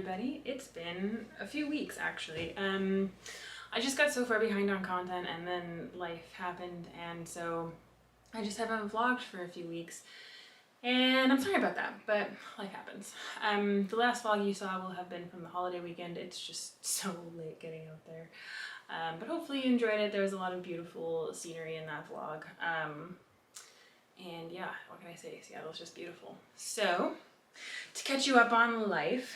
everybody. It's been a few weeks actually. I just got so far behind on content and then life happened, and so I just haven't vlogged for a few weeks. And I'm sorry about that, but life happens. The last vlog you saw will have been from the holiday weekend. It's just so late getting out there. But hopefully you enjoyed it. There was a lot of beautiful scenery in that vlog. And yeah, what can I say? Seattle's just beautiful. So, to catch you up on life,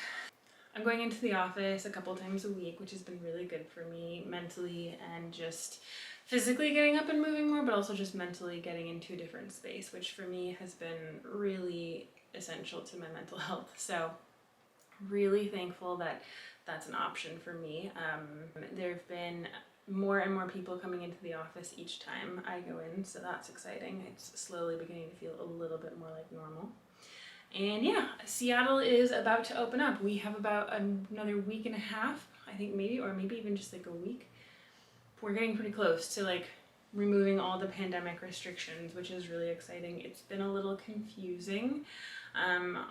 I'm going into the office a couple times a week, which has been really good for me mentally and just physically getting up and moving more, but also just mentally getting into a different space, which for me has been really essential to my mental health. So really thankful that that's an option for me. There have been more and more people coming into the office each time I go in, so that's exciting. It's slowly beginning to feel a little bit more like normal. And yeah, Seattle is about to open up. We have about another week and a half, I think, maybe, or maybe even just like a week. We're getting pretty close to like removing all the pandemic restrictions, which is really exciting. It's been a little confusing.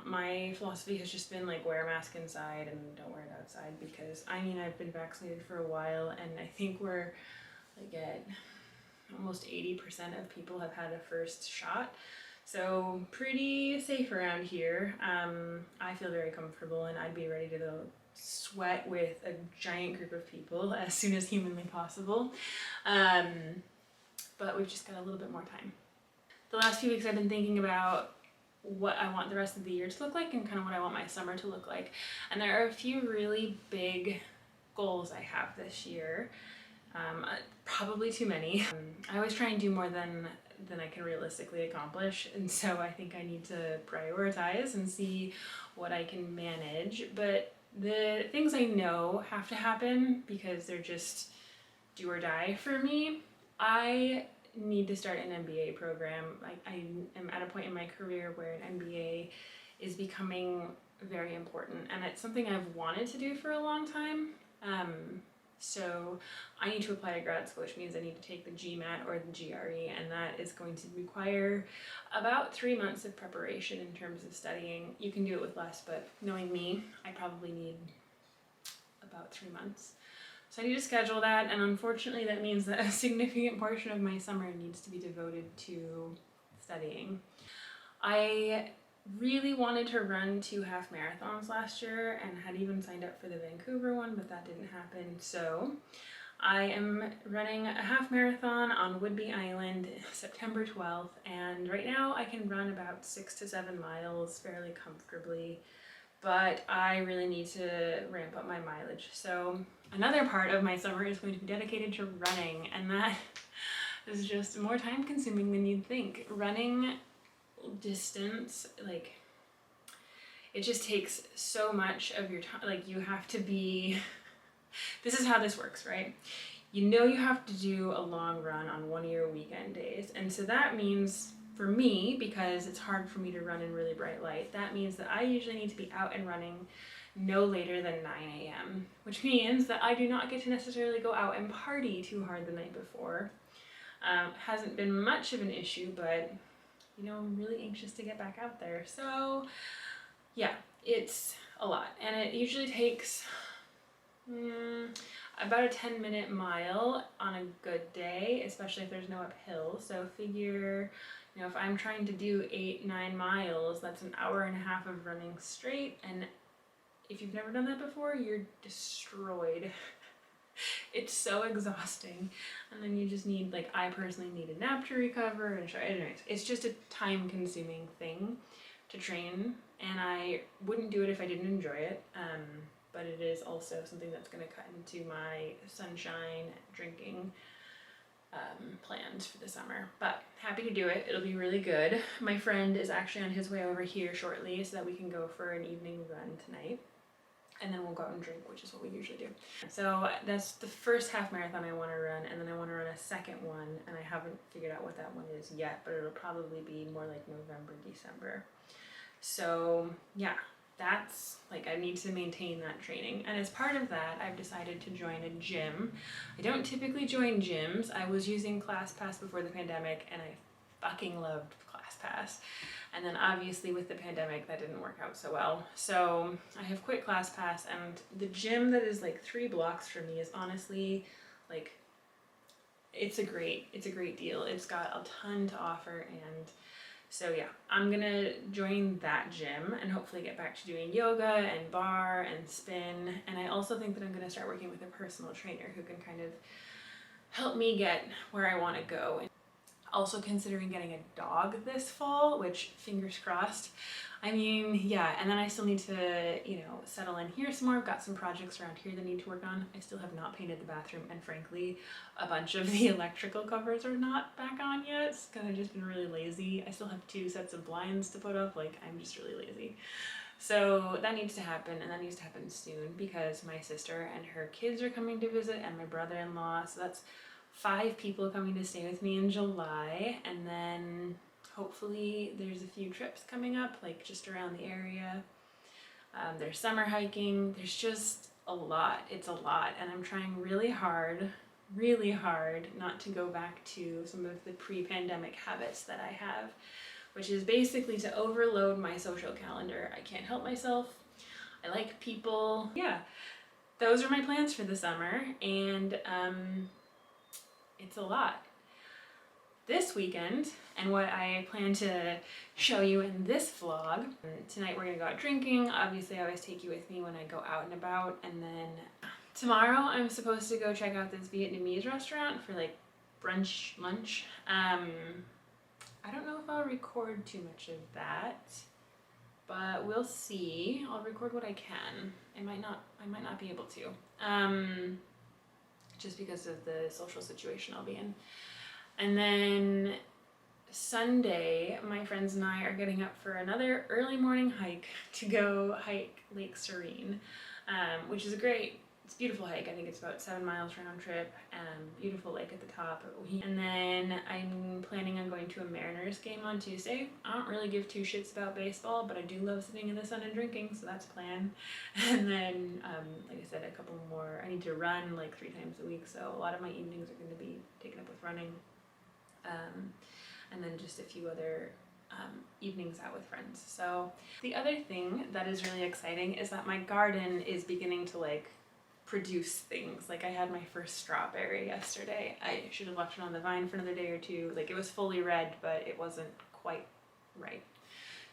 My philosophy has just been like wear a mask inside and don't wear it outside, because I mean, I've been vaccinated for a while and I think we're like at almost 80% of people have had a first shot. So pretty safe around here. I feel very comfortable and I'd be ready to go sweat with a giant group of people as soon as humanly possible. But we've just got a little bit more time. The last few weeks I've been thinking about what I want the rest of the year to look like and kind of what I want my summer to look like. And there are a few really big goals I have this year. Probably too many. I always try and do more than I can realistically accomplish, and so I think I need to prioritize and see what I can manage. But the things I know have to happen because they're just do or die for me. I need to start an MBA program. I am at a point in my career where an MBA is becoming very important, and it's something I've wanted to do for a long time. So I need to apply to grad school, which means I need to take the GMAT or the GRE, and that is going to require about 3 months of preparation in terms of studying. You can do it with less, but knowing me, I probably need about 3 months. So I need to schedule that, and unfortunately that means that a significant portion of my summer needs to be devoted to studying. I really wanted to run 2 half marathons last year and had even signed up for the Vancouver one, but that didn't happen. So I am running a half marathon on Whidbey Island September 12th, and right now I can run about 6 to 7 miles fairly comfortably, but I really need to ramp up my mileage. So another part of my summer is going to be dedicated to running, and that is just more time consuming than you'd think. Running distance, like, it just takes so much of your time. Like, you have to be, this is how this works, right? You know you have to do a long run on one of your weekend days, and so that means for me, because it's hard for me to run in really bright light, that means that I usually need to be out and running no later than 9 a.m., which means that I do not get to necessarily go out and party too hard the night before. Hasn't been much of an issue, but you know, I'm really anxious to get back out there. So yeah, it's a lot, and it usually takes about a 10-minute mile on a good day, especially if there's no uphill. So figure, you know, if I'm trying to do 8-9 miles, that's an hour and a half of running straight, and if you've never done that before, you're destroyed. It's so exhausting, and then you just need, like, I personally need a nap to recover, and anyways, it's just a time-consuming thing to train, and I wouldn't do it if I didn't enjoy it, but it is also something that's going to cut into my sunshine drinking plans for the summer. But happy to do it. It'll be really good. My friend is actually on his way over here shortly so that we can go for an evening run tonight. And then we'll go out and drink, which is what we usually do. So that's the first half marathon I want to run, and then I want to run a second one, and I haven't figured out what that one is yet, but it'll probably be more like November, December. So yeah, that's like, I need to maintain that training. And as part of that, I've decided to join a gym. I don't typically join gyms. I was using ClassPass before the pandemic, and I fucking loved ClassPass. And then obviously with the pandemic, that didn't work out so well. So I have quit ClassPass, and the gym that is like 3 blocks from me is honestly like, it's a great deal. It's got a ton to offer, and so yeah, I'm gonna join that gym and hopefully get back to doing yoga and bar and spin. And I also think that I'm gonna start working with a personal trainer who can kind of help me get where I want to go. Also considering getting a dog this fall, which fingers crossed. I mean, yeah, and then I still need to, you know, settle in here some more. I've got some projects around here that I need to work on. I still have not painted the bathroom, and frankly, a bunch of the electrical covers are not back on yet because I've just been really lazy. I still have 2 sets of blinds to put up, like I'm just really lazy. So that needs to happen, and that needs to happen soon because my sister and her kids are coming to visit, and my brother-in-law, so that's 5 people coming to stay with me in July, and then hopefully there's a few trips coming up, like just around the area. There's summer hiking. There's just a lot. It's a lot, and I'm trying really hard not to go back to some of the pre-pandemic habits that I have, which is basically to overload my social calendar. I can't help myself. I like people. Yeah, those are my plans for the summer, and it's a lot. This weekend, and what I plan to show you in this vlog, tonight we're gonna go out drinking. Obviously I always take you with me when I go out and about, and then tomorrow I'm supposed to go check out this Vietnamese restaurant for like brunch, lunch. I don't know if I'll record too much of that, but we'll see. I'll record what I can. I might not be able to. Just because of the social situation I'll be in. And then Sunday, my friends and I are getting up for another early morning hike to go hike Lake Serene, which is a great, it's a beautiful hike. I think it's about 7 miles round trip, beautiful lake at the top. And then I'm planning on going to a Mariners game on Tuesday. I don't really give 2 shits about baseball, but I do love sitting in the sun and drinking, so that's a plan. And then, like I said, a couple more. I need to run like 3 times a week, so a lot of my evenings are going to be taken up with running. And then just a few other evenings out with friends. So the other thing that is really exciting is that my garden is beginning to like produce things. Like I had my first strawberry yesterday. I should have left it on the vine for another day or 2. Like it was fully red, but it wasn't quite right.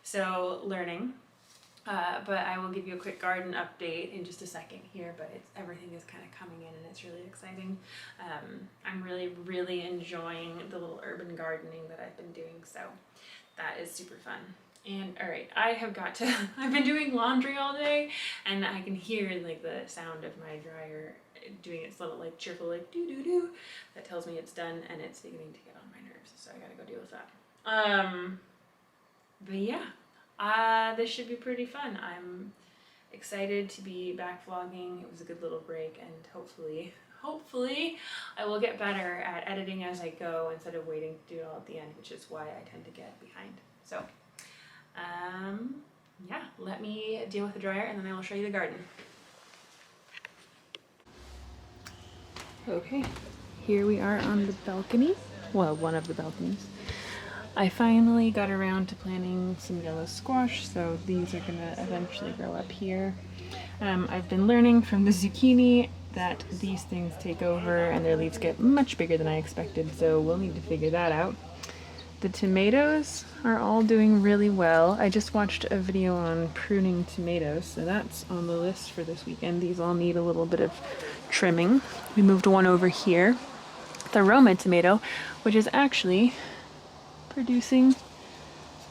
So learning. But I will give you a quick garden update in just a second here, but everything is kind of coming in and it's really exciting. I'm really enjoying the little urban gardening that I've been doing, so that is super fun. And all right, I've been doing laundry all day, and I can hear like the sound of my dryer doing its little like cheerful like doo doo doo. That tells me it's done and it's beginning to get on my nerves, so I gotta go deal with that. But yeah, this should be pretty fun. I'm excited to be back vlogging. It was a good little break, and hopefully I will get better at editing as I go instead of waiting to do it all at the end, which is why I tend to get behind. So yeah, let me deal with the dryer and then I will show you the garden. Okay, here we are on the balcony. Well, one of the balconies. I finally got around to planting some yellow squash, so these are gonna eventually grow up here. I've been learning from the zucchini that these things take over and their leaves get much bigger than I expected, so we'll need to figure that out. The tomatoes are all doing really well. I just watched a video on pruning tomatoes, so that's on the list for this weekend. These all need a little bit of trimming. We moved one over here, the Roma tomato, which is actually producing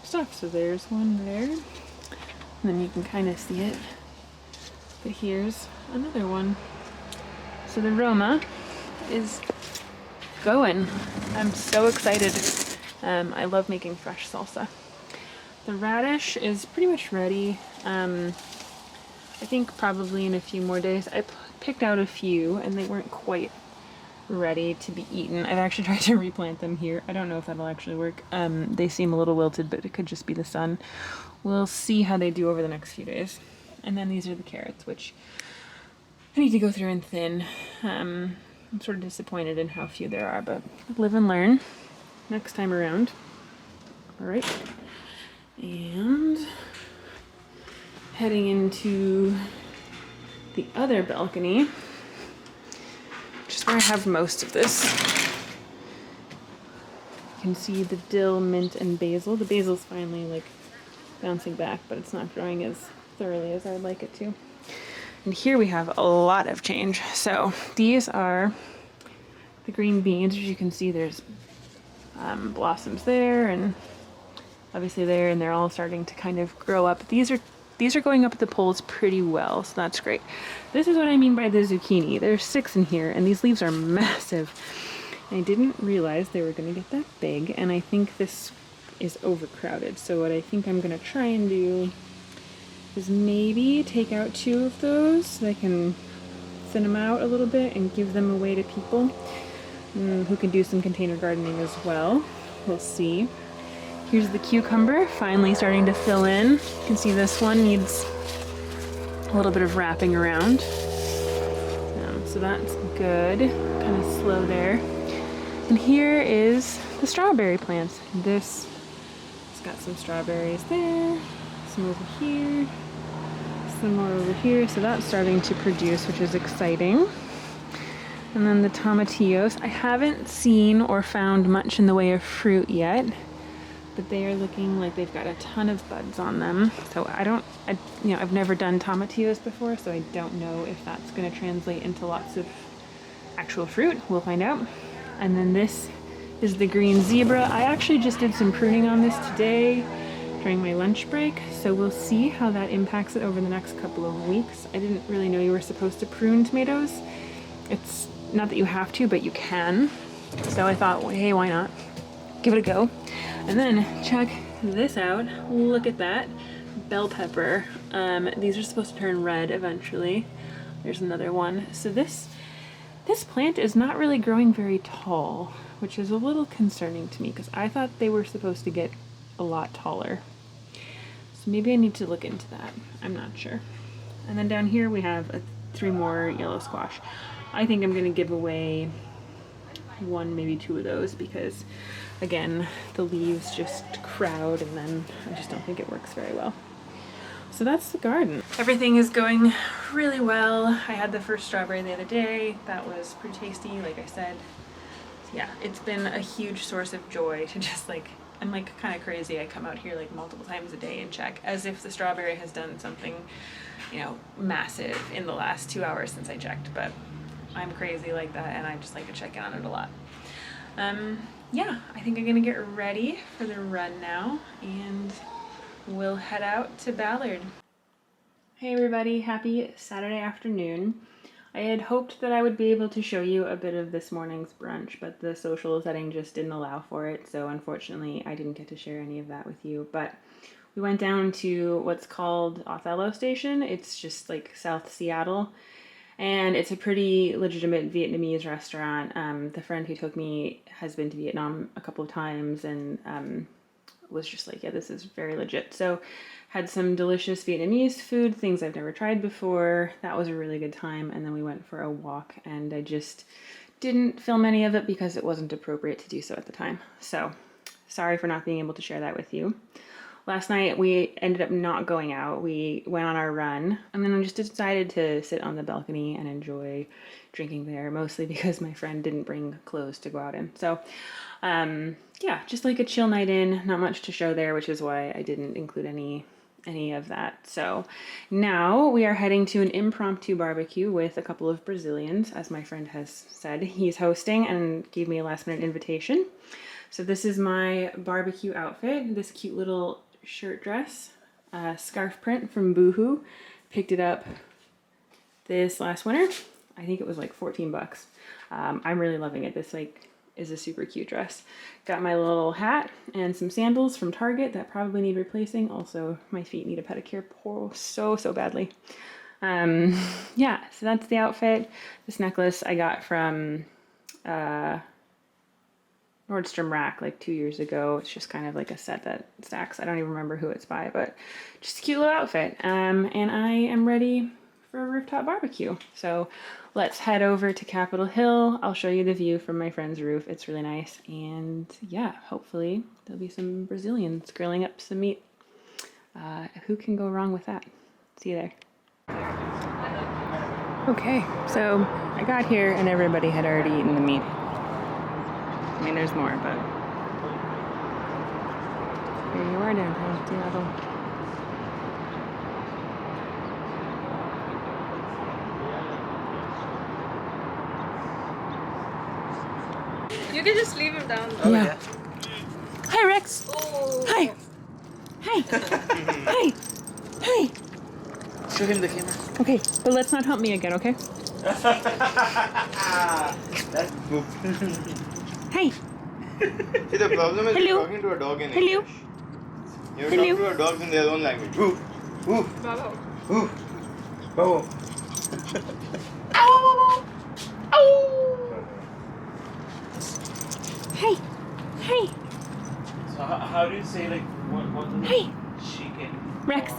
stuff. So there's one there, and then you can kind of see it. But here's another one. So the Roma is going. I'm so excited. I love making fresh salsa. The radish is pretty much ready. I think probably in a few more days. I picked out a few and they weren't quite ready to be eaten. I've actually tried to replant them here. I don't know if that'll actually work. They seem a little wilted, but it could just be the sun. We'll see how they do over the next few days. And then these are the carrots, which I need to go through and thin. I'm sort of disappointed in how few there are, but live and learn next time around. All right. And heading into the other balcony, which is where I have most of this. You can see the dill, mint, and basil. The basil's finally like bouncing back, but it's not growing as thoroughly as I would like it to. And here we have a lot of change. So these are the green beans. As you can see, there's blossoms there and obviously there, and they're all starting to kind of grow up. These are going up the poles pretty well, so that's great. This is what I mean by the zucchini. There's 6 in here, and these leaves are massive. I didn't realize they were going to get that big, and I think this is overcrowded. So what I think I'm going to try and do is maybe take out 2 of those so I can thin them out a little bit and give them away to people who can do some container gardening as well. We'll see. Here's the cucumber finally starting to fill in. You can see this one needs a little bit of wrapping around. So that's good. Kind of slow there. And here is the strawberry plant. This has got some strawberries there, some over here, some more over here. So that's starting to produce, which is exciting. And then the tomatillos. I haven't seen or found much in the way of fruit yet, but they are looking like they've got a ton of buds on them. So I've never done tomatillos before, so I don't know if that's going to translate into lots of actual fruit. We'll find out. And then this is the green zebra. I actually just did some pruning on this today during my lunch break, so we'll see how that impacts it over the next couple of weeks. I didn't really know you were supposed to prune tomatoes. It's not that you have to, but you can. So I thought, well, hey, why not? Give it a go. And then check this out. Look at that. Bell pepper. These are supposed to turn red eventually. There's another one. So this plant is not really growing very tall, which is a little concerning to me because I thought they were supposed to get a lot taller. So maybe I need to look into that. I'm not sure. And then down here we have 3 more yellow squash. I think I'm going to give away 1, maybe 2 of those because, again, the leaves just crowd and then I just don't think it works very well. So that's the garden. Everything is going really well. I had the first strawberry the other day. That was pretty tasty, like I said. So yeah, it's been a huge source of joy to just I'm kind of crazy. I come out here multiple times a day and check as if the strawberry has done something, massive in the last 2 hours since I checked, but I'm crazy like that and I just like to check in on it a lot. Yeah, I think I'm gonna get ready for the run now and we'll head out to Ballard. Hey everybody, happy Saturday afternoon. I had hoped that I would be able to show you a bit of this morning's brunch, but the social setting just didn't allow for it, so unfortunately I didn't get to share any of that with you. But we went down to what's called Othello Station. It's just South Seattle, and it's a pretty legitimate Vietnamese restaurant. The friend who took me has been to Vietnam a couple of times and was just like, yeah, this is very legit. So had some delicious Vietnamese food, things I've never tried before. That was a really good time. And then we went for a walk and I just didn't film any of it because it wasn't appropriate to do so at the time. So sorry for not being able to share that with you. Last night we ended up not going out. We went on our run and then I just decided to sit on the balcony and enjoy drinking there, mostly because my friend didn't bring clothes to go out in. So yeah, just a chill night in, not much to show there, which is why I didn't include any of that. So now we are heading to an impromptu barbecue with a couple of Brazilians, as my friend has said. He's hosting and gave me a last minute invitation. So this is my barbecue outfit, this cute little shirt dress, scarf print from Boohoo. Picked it up this last winter. I think it was $14. I'm really loving it. This is a super cute dress. Got my little hat and some sandals from Target that probably need replacing. Also, my feet need a pedicure so badly. Yeah, so that's the outfit. This necklace I got from Nordstrom Rack 2 years ago. It's just kind of a set that stacks. I don't even remember who it's by, but just a cute little outfit. And I am ready for a rooftop barbecue. So let's head over to Capitol Hill. I'll show you the view from my friend's roof. It's really nice. And yeah, hopefully there'll be some Brazilians grilling up some meat. Who can go wrong with that? See you there. Okay, so I got here and everybody had already eaten the meat. I mean, there's more, but here you are downtown Seattle. You can just leave him down. Oh, yeah. Hi, Rex. Oh. Hi. Hi. Hi. Hi. Show him the camera. Okay, but let's not hump me again, okay? That's poop. Hi. See, the problem is you're talking to a dog in English. You're talking to a dog in their own language. Woof. Woof. Bravo. Woof. Bravo. Ow. Ow. Hey. Hey. So how do you say like what is Hey. chicken? Rex.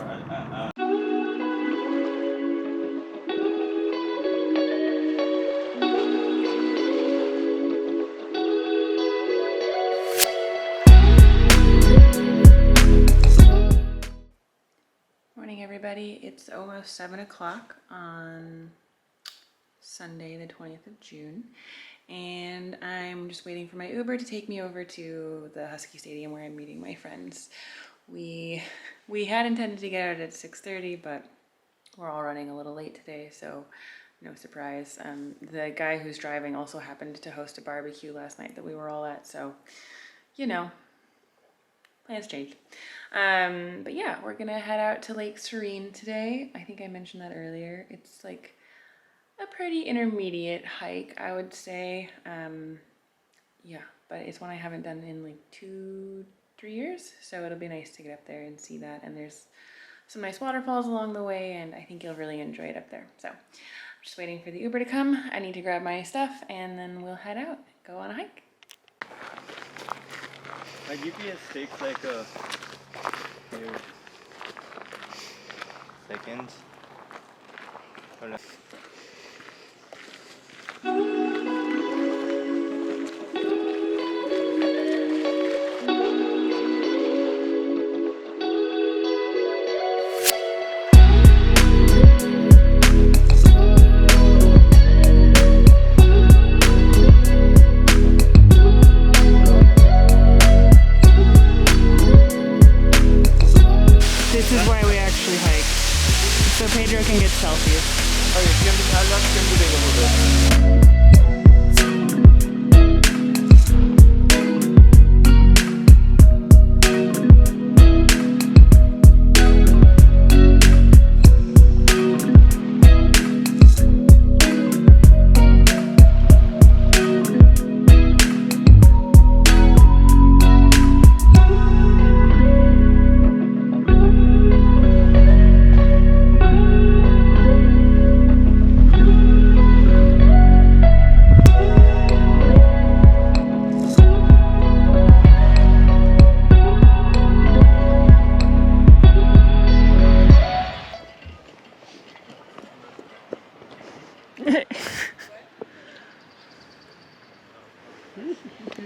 Morning, everybody. It's almost 7 o'clock on Sunday, the 20th of June. And I'm just waiting for my Uber to take me over to the Husky Stadium where I'm meeting my friends. We had intended to get out at 6:30, but we're all running a little late today, so no surprise. The guy who's driving also happened to host a barbecue last night that we were all at, so you know, plans changed. But yeah, we're gonna head out to Lake Serene today. I think I mentioned that earlier. It's like a pretty intermediate hike, I would say. Yeah, but it's one I haven't done in like 2-3 years, so it'll be nice to get up there and see that. And there's some nice waterfalls along the way, and I think you'll really enjoy it up there. So I'm just waiting for the Uber to come. I need to grab my stuff, and then we'll head out, go on a hike. My GPS takes like a few seconds. Hold on. This is why we actually hike, so Pedro can get selfies. Okay, I'll ask him to take a photo.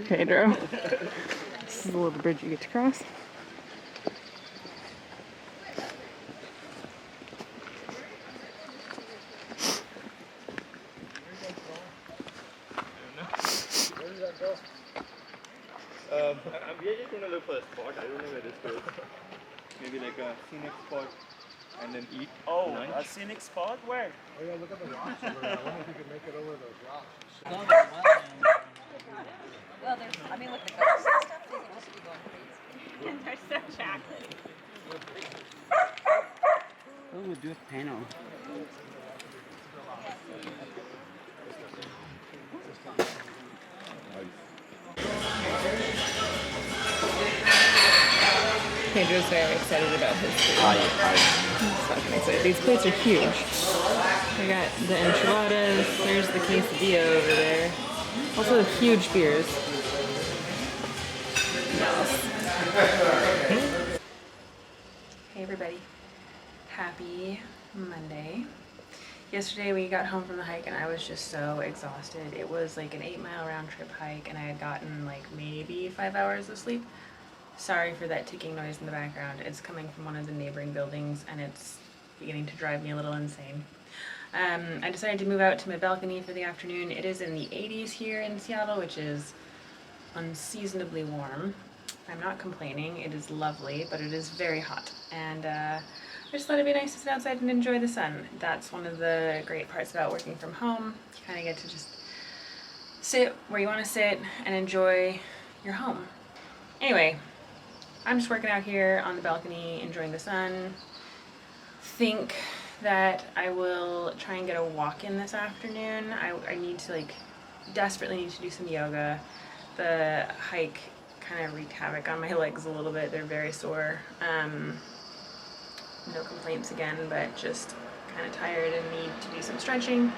Pedro. This is the little bridge you get to cross. We are just going to look for a spot. I don't know where this goes. Maybe like a scenic spot and then eat lunch. A scenic spot? Where? Oh yeah, look at the rocks over there. I wonder if you could make it over those rocks. Well, there's, I mean, look, the ghosts and stuff, they can also be going crazy. And they're so chocolate. Oh, we do a panel. Pedro's very excited about his food. He's fucking excited. These plates are huge. We got the enchiladas, there's the quesadilla over there. Also huge beers. Hey everybody. Happy Monday. Yesterday we got home from the hike and I was just so exhausted. It was like an 8-mile round trip hike and I had gotten like maybe 5 hours of sleep. Sorry for that ticking noise in the background. It's coming from one of the neighboring buildings and it's beginning to drive me a little insane. I decided to move out to my balcony for the afternoon. It is in the 80s here in Seattle, which is unseasonably warm. I'm not complaining. It is lovely, but it is very hot. And I just thought it'd be nice to sit outside and enjoy the sun. That's one of the great parts about working from home. You kind of get to just sit where you want to sit and enjoy your home. Anyway, I'm just working out here on the balcony, enjoying the sun. Think that I will try and get a walk in this afternoon. I need to desperately need to do some yoga. The hike kind of wreaked havoc on my legs a little bit. They're very sore. No complaints again, but just kind of tired and need to do some stretching.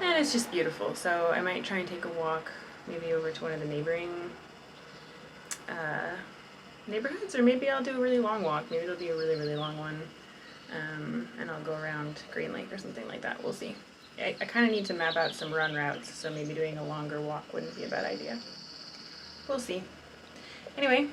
And it's just beautiful. So I might try and take a walk maybe over to one of the neighboring neighborhoods, or maybe I'll do a really long walk. Maybe it'll be a really, really long one. And I'll go around Green Lake or something like that. We'll see. I kind of need to map out some run routes, so maybe doing a longer walk wouldn't be a bad idea. We'll see. Anyway,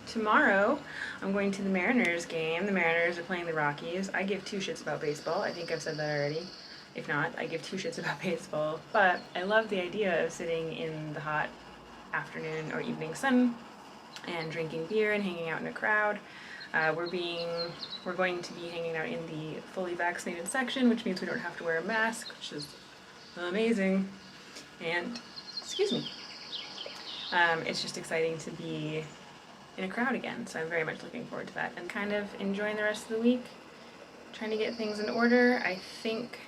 tomorrow I'm going to the Mariners game. The Mariners are playing the Rockies. I give 2 shits about baseball. I think I've said that already. If not, I give 2 shits about baseball. But I love the idea of sitting in the hot afternoon or evening sun and drinking beer and hanging out in a crowd. We're going to be hanging out in the fully vaccinated section, which means we don't have to wear a mask, which is amazing. And, excuse me. It's just exciting to be in a crowd again, so I'm very much looking forward to that and kind of enjoying the rest of the week, trying to get things in order. I think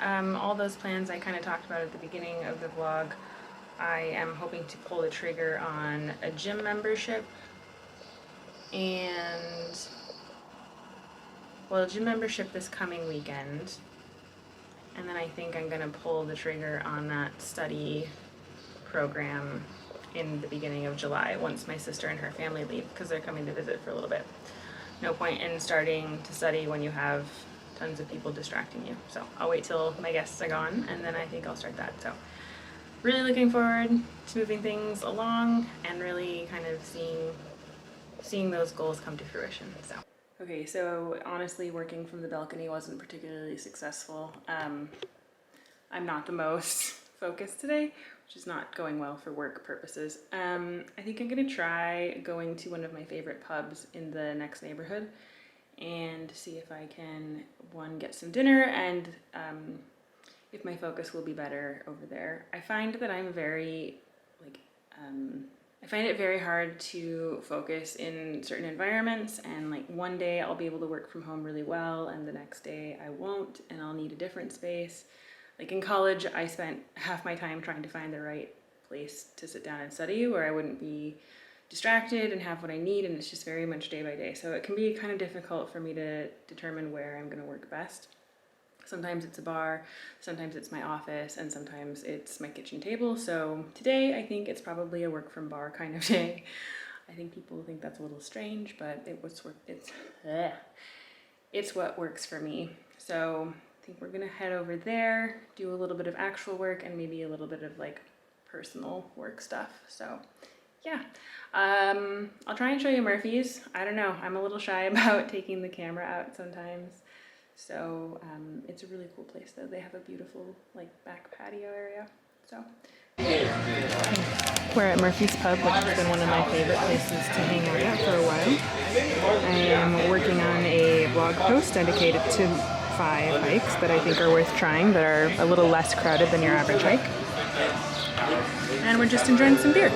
all those plans I kind of talked about at the beginning of the vlog, I am hoping to pull the trigger on a gym membership and, well, a gym membership this coming weekend, and then I think I'm going to pull the trigger on that study program in the beginning of July once my sister and her family leave, because they're coming to visit for a little bit. No point in starting to study when you have tons of people distracting you. So I'll wait till my guests are gone and then I think I'll start that. So really looking forward to moving things along and really kind of seeing those goals come to fruition. So okay, so honestly working from the balcony wasn't particularly successful. I'm not the most focused today, which is not going well for work purposes. I think I'm gonna try going to one of my favorite pubs in the next neighborhood and see if I can, one, get some dinner, and if my focus will be better over there. I find that I'm very, I find it very hard to focus in certain environments, and one day I'll be able to work from home really well and the next day I won't, and I'll need a different space. In college, I spent half my time trying to find the right place to sit down and study where I wouldn't be distracted and have what I need, and it's just very much day by day. So it can be kind of difficult for me to determine where I'm gonna work best. Sometimes it's a bar, sometimes it's my office, and sometimes it's my kitchen table. So today I think it's probably a work from bar kind of day. I think people think that's a little strange, but it's what works for me. So I think we're gonna head over there, do a little bit of actual work and maybe a little bit of personal work stuff. So yeah, I'll try and show you Murphy's. I don't know, I'm a little shy about taking the camera out sometimes. So it's a really cool place though. They have a beautiful back patio area. So we're at Murphy's Pub, which has been one of my favorite places to hang out at for a while. I am working on a blog post dedicated to 5 hikes that I think are worth trying, that are a little less crowded than your average hike. And we're just enjoying some beer.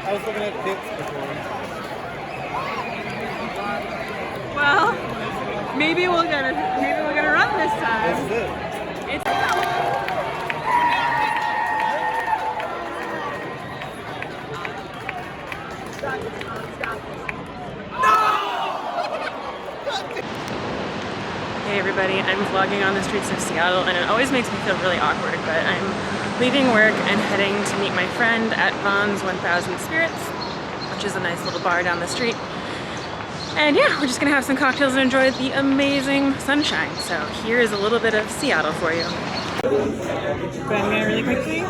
I was looking at pits before. Well, maybe we'll get a run this time. This is it. walking on the streets of Seattle, and it always makes me feel really awkward, but I'm leaving work and heading to meet my friend at Vaughn's 1000 Spirits, which is a nice little bar down the street. And yeah, we're just gonna have some cocktails and enjoy the amazing sunshine. So here is a little bit of Seattle for you. Grab me really quickly.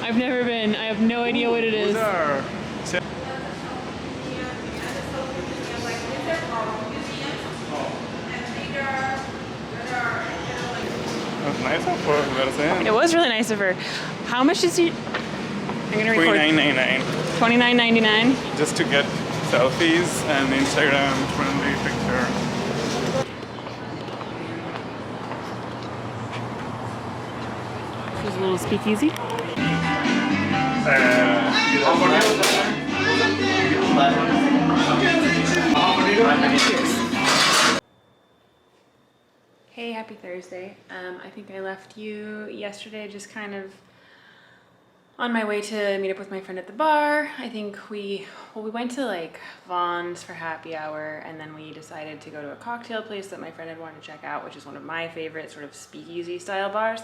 I've never been. I have no idea what it is. It was really nice of her. How much did she? I'm gonna record. $29.99. $29.99. Just to get selfies and Instagram friendly picture. She's a little speakeasy. Hey, happy Thursday. I think I left you yesterday just kind of on my way to meet up with my friend at the bar. I think we went to like Vaughn's for happy hour, and then we decided to go to a cocktail place that my friend had wanted to check out, which is one of my favorite sort of speakeasy style bars.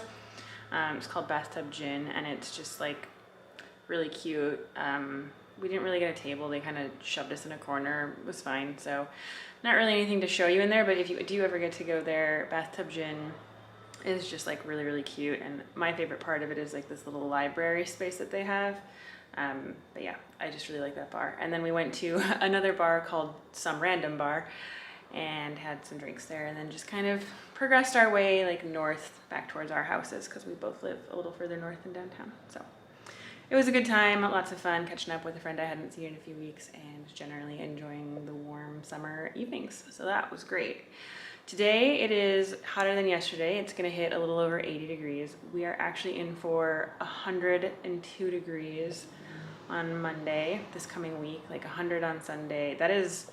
It's called Bathtub Gin, and it's just like really cute. We didn't really get a table. They kind of shoved us in a corner. It was fine. So not really anything to show you in there, but if you do ever get to go there, Bathtub Gin is just like really, really cute. And my favorite part of it is like this little library space that they have. But yeah, I just really like that bar. And then we went to another bar called Some Random Bar and had some drinks there, and then just kind of progressed our way like north back towards our houses, because we both live a little further north than downtown. So it was a good time, lots of fun catching up with a friend I hadn't seen in a few weeks, and generally enjoying the warm summer evenings. So that was great. Today it is hotter than yesterday. It's gonna hit a little over 80 degrees. We are actually in for 102 degrees on Monday this coming week, like 100 on Sunday. That is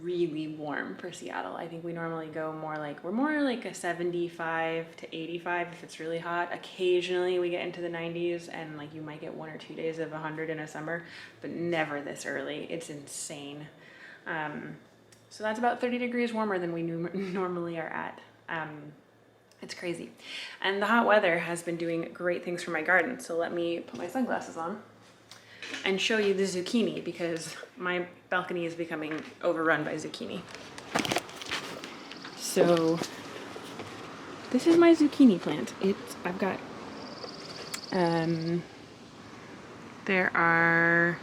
really warm for Seattle. I think we normally go more like, we're more like a 75 to 85 if it's really hot. Occasionally we get into the 90s, and like you might get 1 or 2 days of 100 in a summer, but never this early. It's insane. So that's about 30 degrees warmer than we normally are at. It's crazy. And the hot weather has been doing great things for my garden. So let me put my sunglasses on and show you the zucchini, because my balcony is becoming overrun by zucchini. So this is my zucchini plant. I've got, there are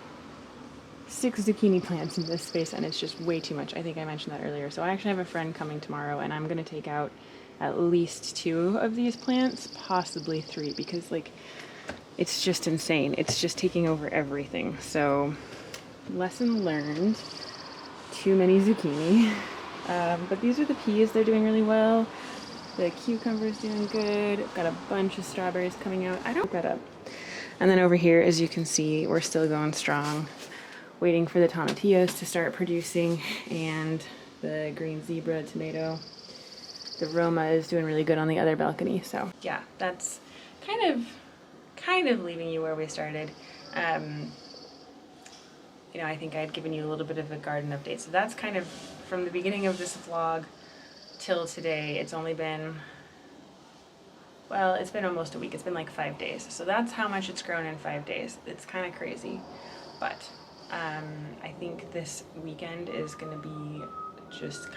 6 zucchini plants in this space, and it's just way too much. I think I mentioned that earlier. So I actually have a friend coming tomorrow, and I'm gonna take out at least 2 of these plants, possibly 3, because like, it's just insane. It's just taking over everything. So lesson learned, too many zucchini. But these are the peas. They're doing really well. The cucumber's doing good. I've got a bunch of strawberries coming out. I don't get up. And then over here, as you can see, we're still going strong, waiting for the tomatillos to start producing, and the green zebra tomato. The Roma is doing really good on the other balcony. So yeah, that's kind of leaving you where we started. You know, I think I had given you a little bit of a garden update. So that's kind of from the beginning of this vlog till today. It's only been, well, it's been almost a week. It's been like 5 days. So that's how much it's grown in 5 days. It's kind of crazy. But I think this weekend is gonna be just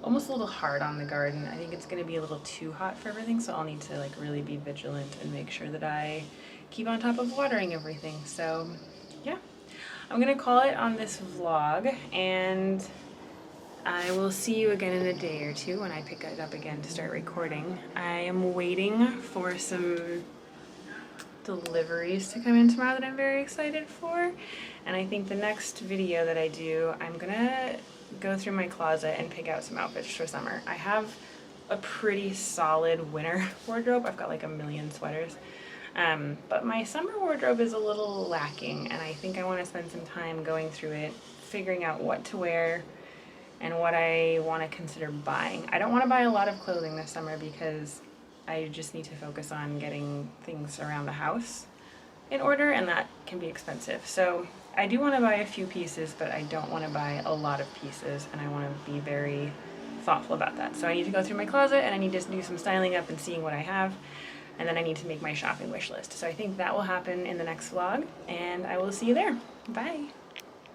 almost a little hard on the garden. I think it's gonna be a little too hot for everything, so I'll need to like really be vigilant and make sure that I keep on top of watering everything. So yeah, I'm gonna call it on this vlog, and I will see you again in a day or two when I pick it up again to start recording. I am waiting for some deliveries to come in tomorrow that I'm very excited for, and I think the next video that I do, I'm gonna go through my closet and pick out some outfits for summer. I have a pretty solid winter wardrobe. I've got like a million sweaters. But my summer wardrobe is a little lacking, and I think I want to spend some time going through it, figuring out what to wear and what I want to consider buying. I don't want to buy a lot of clothing this summer because I just need to focus on getting things around the house in order, and that can be expensive. So I do want to buy a few pieces, but I don't want to buy a lot of pieces, and I want to be very thoughtful about that. So I need to go through my closet, and I need to do some styling up and seeing what I have, and then I need to make my shopping wish list. So I think that will happen in the next vlog, and I will see you there. Bye!